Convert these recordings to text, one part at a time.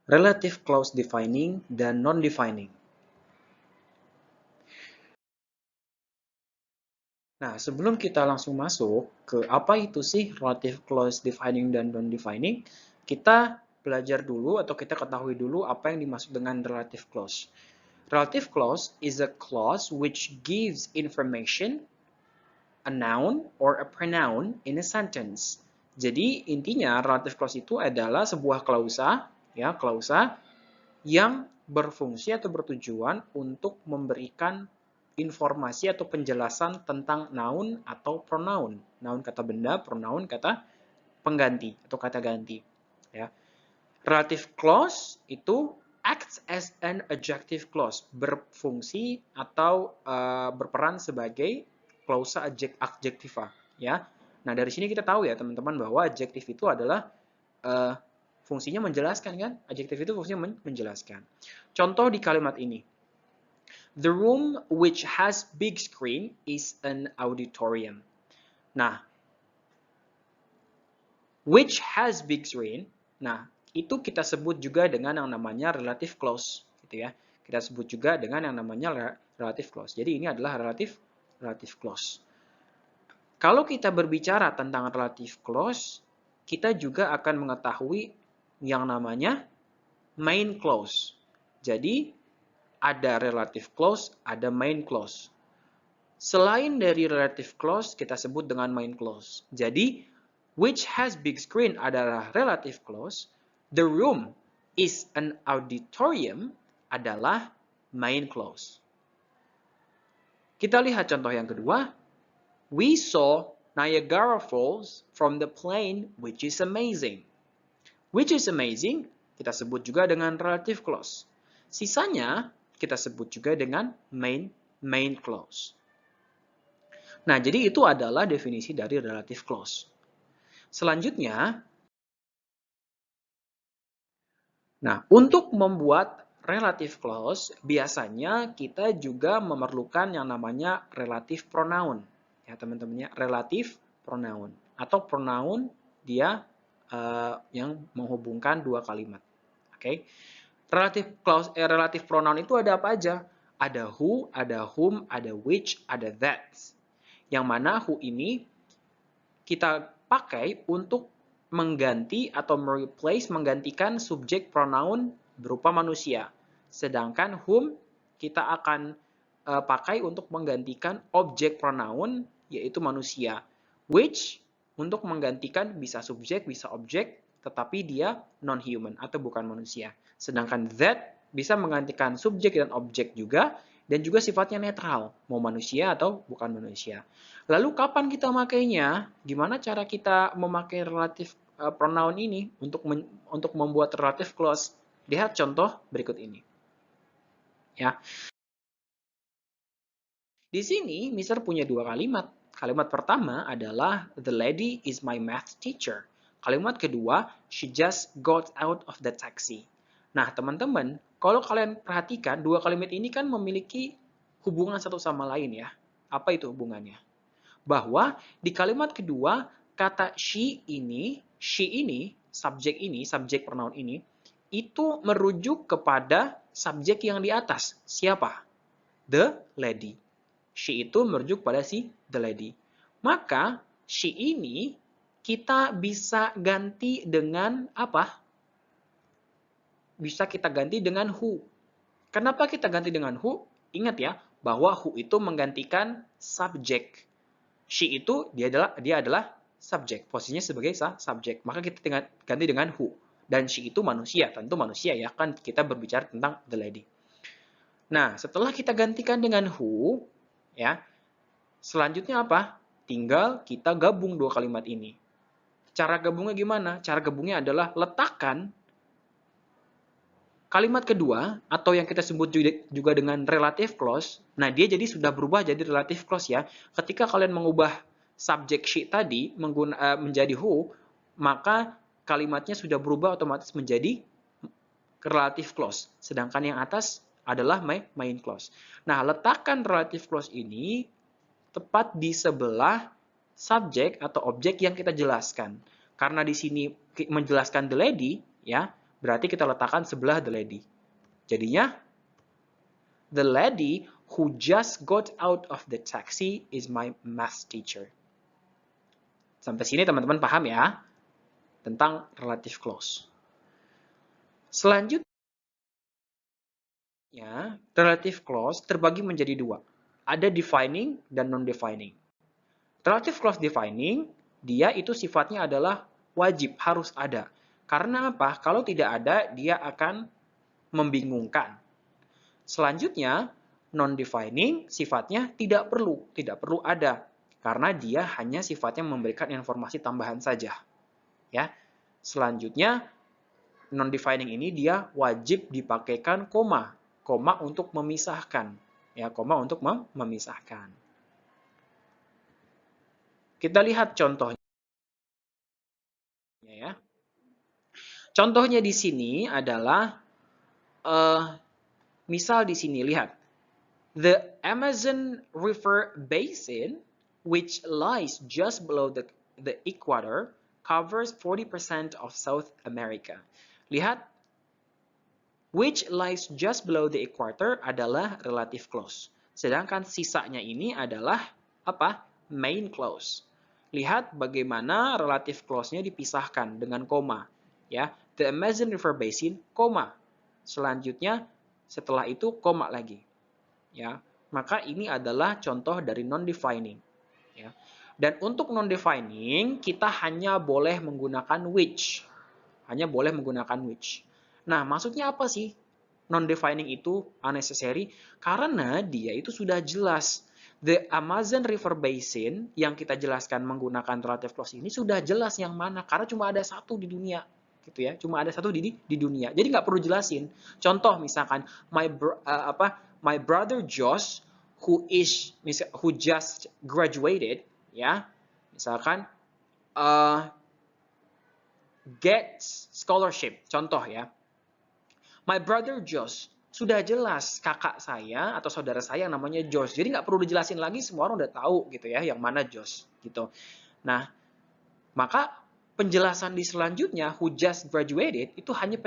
relative clause defining dan non-defining. Nah, sebelum kita langsung masuk ke apa itu sih relative clause defining dan non-defining, kita belajar dulu atau kita ketahui dulu apa yang dimaksud dengan relative clause. Relative clause is a clause which gives information, a noun, or a pronoun in a sentence. Jadi, intinya relative clause itu adalah sebuah klausa yang berfungsi atau bertujuan untuk memberikan informasi atau penjelasan tentang noun atau pronoun. Noun kata benda, pronoun kata pengganti atau kata ganti. Ya. Relative clause itu acts as an adjective clause, berfungsi atau berperan sebagai klausa adjektiva. Ya. Nah, dari sini kita tahu ya teman-teman bahwa adjektif itu adalah fungsinya menjelaskan kan? Adjektif itu fungsinya menjelaskan. Contoh di kalimat ini. The room which has big screen is an auditorium. Nah, which has big screen. Nah, itu kita sebut juga dengan yang namanya relative clause, gitu ya. Kita sebut juga dengan yang namanya relative clause. Jadi ini adalah relative clause. Kalau kita berbicara tentang relative clause, kita juga akan mengetahui yang namanya main clause. Jadi ada relative clause, ada main clause. Selain dari relative clause, kita sebut dengan main clause. Jadi, which has big screen adalah relative clause, the room is an auditorium adalah main clause. Kita lihat contoh yang kedua. We saw Niagara Falls from the plane, which is amazing. Which is amazing, kita sebut juga dengan relative clause. Sisanya, kita sebut juga dengan main clause. Nah, jadi itu adalah definisi dari relative clause. Selanjutnya, nah, untuk membuat relative clause, biasanya kita juga memerlukan yang namanya relative pronoun. Ya, teman-temannya, relative pronoun. Atau pronoun dia yang menghubungkan dua kalimat. Oke. Relative pronoun itu ada apa aja? Ada who, ada whom, ada which, ada that. Yang mana who ini kita pakai untuk mengganti atau menggantikan subjek pronoun berupa manusia. Sedangkan whom kita akan pakai untuk menggantikan objek pronoun yaitu manusia. Which untuk menggantikan bisa subjek, bisa objek, tetapi dia non-human atau bukan manusia. Sedangkan that bisa menggantikan subjek dan objek juga, dan juga sifatnya netral, mau manusia atau bukan manusia. Lalu kapan kita makainya? Gimana cara kita memakai relative pronoun ini untuk membuat relative clause? Lihat contoh berikut ini. Ya. Di sini, Mister punya dua kalimat. Kalimat pertama adalah, the lady is my math teacher. Kalimat kedua, she just got out of the taxi. Nah, teman-teman, kalau kalian perhatikan, dua kalimat ini kan memiliki hubungan satu sama lain ya. Apa itu hubungannya? Bahwa di kalimat kedua, kata she ini, subjek pronoun ini, itu merujuk kepada subjek yang di atas. Siapa? The lady. She itu merujuk pada si the lady. Maka she ini kita bisa ganti dengan apa? Bisa kita ganti dengan who. Kenapa kita ganti dengan who? Ingat ya, bahwa who itu menggantikan subjek. She itu dia adalah subjek, posisinya sebagai subjek. Maka kita ganti dengan who. Dan she itu manusia, tentu manusia ya, kan kita berbicara tentang the lady. Nah, setelah kita gantikan dengan who, ya, selanjutnya apa? Tinggal kita gabung dua kalimat ini. Cara gabungnya gimana? Cara gabungnya adalah letakkan kalimat kedua, atau yang kita sebut juga dengan relative clause. Nah, dia jadi sudah berubah jadi relative clause ya. Ketika kalian mengubah subjek she tadi menjadi who, maka kalimatnya sudah berubah otomatis menjadi relative clause. Sedangkan yang atas adalah main clause. Nah, letakkan relative clause ini tepat di sebelah subjek atau objek yang kita jelaskan. Karena di sini menjelaskan the lady, ya, Berarti kita letakkan sebelah the lady. Jadinya, the lady who just got out of the taxi is my math teacher. Sampai sini teman-teman paham ya? Tentang relative clause. Selanjutnya, relative clause terbagi menjadi dua. Ada defining dan non-defining. Relative clause defining, dia itu sifatnya adalah wajib, harus ada. Karena apa? Kalau tidak ada, dia akan membingungkan. Selanjutnya, non-defining sifatnya tidak perlu ada. Karena dia hanya sifatnya memberikan informasi tambahan saja. Ya. Selanjutnya, non-defining ini dia wajib dipakaikan koma. Koma untuk memisahkan. Ya, koma untuk memisahkan. Kita lihat contohnya ya. Contohnya di sini adalah misal di sini lihat. The Amazon River Basin, which lies just below the equator, covers 40% of South America. Lihat, which lies just below the equator adalah relative clause. Sedangkan sisanya ini adalah apa? Main clause. Lihat bagaimana relative clause-nya dipisahkan dengan koma. Ya, the Amazon River Basin, koma. Selanjutnya, setelah itu koma lagi. Ya, maka ini adalah contoh dari non-defining. Ya. Dan untuk non-defining, kita hanya boleh menggunakan which. Hanya boleh menggunakan which. Nah, maksudnya apa sih? Non-defining itu unnecessary karena dia itu sudah jelas. The Amazon River Basin yang kita jelaskan menggunakan relative clause ini sudah jelas yang mana karena cuma ada satu di dunia, gitu ya. Cuma ada satu di dunia. Jadi nggak perlu jelasin. Contoh misalkan my brother Josh who just graduated, ya. Misalkan gets scholarship, contoh ya. My brother Josh, sudah jelas kakak saya atau saudara saya yang namanya Josh. Jadi nggak perlu dijelasin lagi, semua orang udah tahu gitu ya, yang mana Josh gitu. Nah, maka penjelasan di selanjutnya who just graduated itu hanya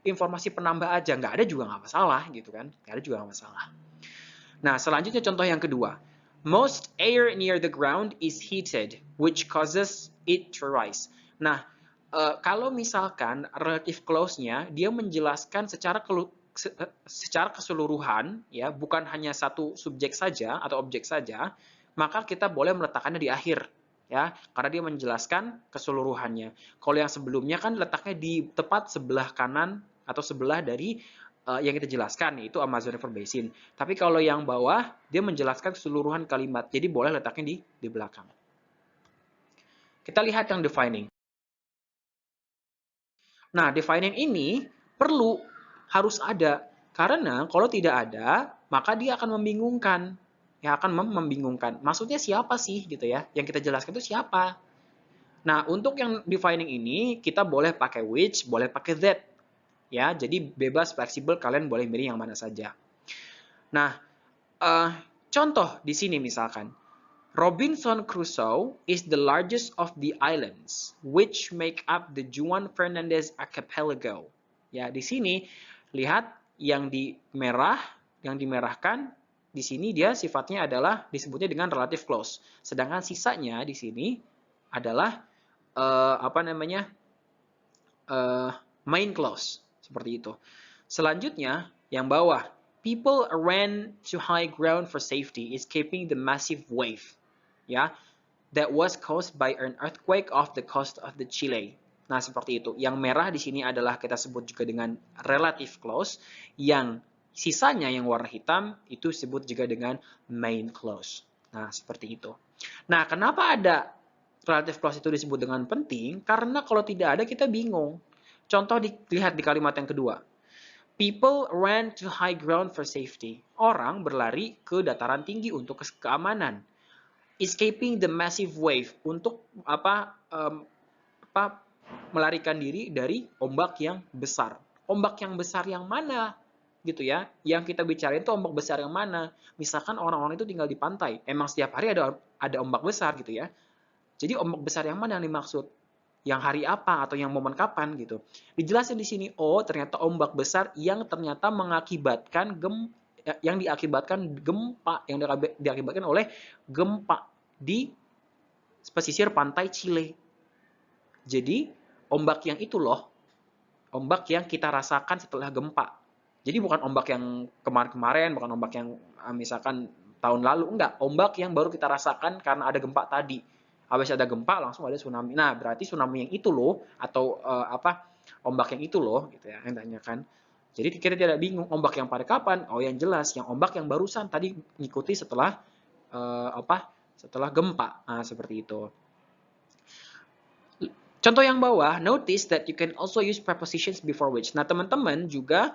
informasi penambah aja, nggak ada juga nggak masalah gitu kan, nggak ada juga nggak masalah. Nah, selanjutnya contoh yang kedua. Most air near the ground is heated, which causes it to rise. Nah, kalau misalkan relative clause-nya dia menjelaskan secara keseluruhan, ya, bukan hanya satu subjek saja atau objek saja, maka kita boleh meletakkannya di akhir, ya, karena dia menjelaskan keseluruhannya. Kalau yang sebelumnya kan letaknya di tepat sebelah kanan atau sebelah dari yang kita jelaskan, yaitu Amazon River Basin. Tapi kalau yang bawah, dia menjelaskan keseluruhan kalimat, jadi boleh letaknya di belakang. Kita lihat yang defining. Nah, defining ini harus ada. Karena kalau tidak ada, maka dia akan membingungkan. Ya, akan membingungkan. Maksudnya siapa sih gitu ya? Yang kita jelaskan itu siapa? Nah, untuk yang defining ini, kita boleh pakai which, boleh pakai that. Ya, jadi bebas, fleksibel, kalian boleh milih yang mana saja. Nah, contoh di sini misalkan, Robinson Crusoe is the largest of the islands, which make up the Juan Fernandez Archipelago. Ya, di sini lihat yang di merah, yang dimerahkan, di sini dia sifatnya adalah disebutnya dengan relative clause. Sedangkan sisanya di sini adalah main clause. Seperti itu. Selanjutnya, yang bawah. People ran to high ground for safety, escaping the massive wave. Ya, that was caused by an earthquake off the coast of the Chile. Nah, seperti itu. Yang merah di sini adalah kita sebut juga dengan relative clause. Yang sisanya yang warna hitam itu disebut juga dengan main clause. Nah, seperti itu. Nah, kenapa ada relative clause itu disebut dengan penting? Karena kalau tidak ada kita bingung. Contoh dilihat di kalimat yang kedua. People ran to high ground for safety. Orang berlari ke dataran tinggi untuk keamanan. Escaping the massive wave untuk melarikan diri dari ombak yang besar. Ombak yang besar yang mana? Gitu ya. Yang kita bicarain itu ombak besar yang mana? Misalkan orang-orang itu tinggal di pantai. Emang setiap hari ada ombak besar gitu ya. Jadi ombak besar yang mana yang dimaksud? yang hari apa atau yang momen kapan gitu. Dijelasin di sini, oh ternyata ombak besar yang ternyata mengakibatkan yang diakibatkan oleh gempa di pesisir pantai Chile. Jadi ombak yang itu loh, ombak yang kita rasakan setelah gempa. Jadi bukan ombak yang kemarin-kemarin, bukan ombak yang misalkan tahun lalu, enggak. Ombak yang baru kita rasakan karena ada gempa tadi. Habis ada gempa langsung ada tsunami. Nah, berarti tsunami yang itu loh, atau ombak yang itu loh, gitu ya, yang tanyakan. Jadi kita tidak bingung ombak yang pada kapan. Oh, yang jelas, yang ombak yang barusan tadi ngikuti setelah setelah gempa. Nah, seperti itu. Contoh yang bawah, notice that you can also use prepositions before which. Nah, teman-teman juga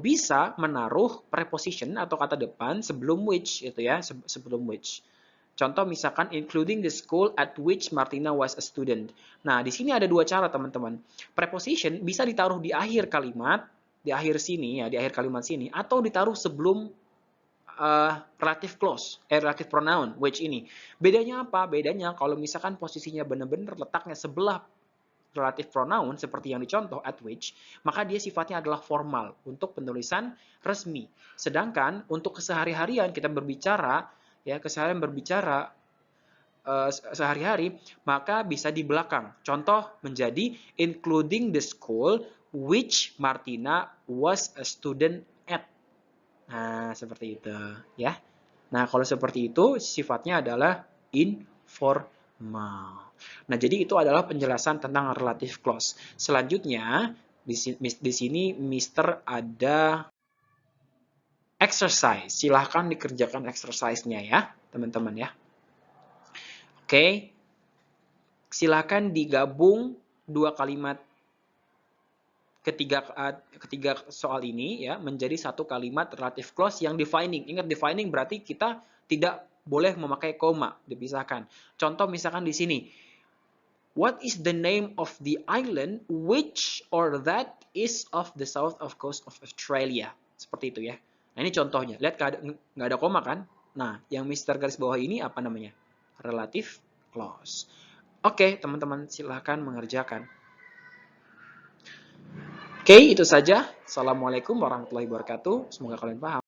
bisa menaruh preposition atau kata depan sebelum which, gitu ya, sebelum which. Contoh misalkan including the school at which Martina was a student. Nah, di sini ada dua cara, teman-teman. Preposition bisa ditaruh di akhir kalimat, di akhir sini ya, di akhir kalimat sini, atau ditaruh sebelum relative clause, relative pronoun, which ini. Bedanya apa? Bedanya kalau misalkan posisinya benar-benar letaknya sebelah relative pronoun seperti yang dicontoh at which, maka dia sifatnya adalah formal untuk penulisan resmi. Sedangkan untuk kesehari-harian kita berbicara, ya keseharian berbicara sehari-hari, maka bisa di belakang. Contoh menjadi including the school which Martina was a student at. Nah, seperti itu ya. Nah, kalau seperti itu sifatnya adalah informal. Nah, jadi itu adalah penjelasan tentang relative clause. Selanjutnya, di sini Mister ada exercise. Silahkan dikerjakan exercise-nya ya, teman-teman ya. Oke. Silahkan digabung dua kalimat ketiga soal ini ya menjadi satu kalimat relative clause yang defining. Ingat defining berarti kita tidak boleh memakai koma, dipisahkan. Contoh misalkan di sini, what is the name of the island which or that is off the south of coast of Australia? Seperti itu ya. Nah, ini contohnya. Lihat nggak ada koma kan? Nah, yang Mister garis bawah ini apa namanya? Relative clause. Oke, teman-teman silahkan mengerjakan. Oke, itu saja. Assalamualaikum warahmatullahi wabarakatuh. Semoga kalian paham.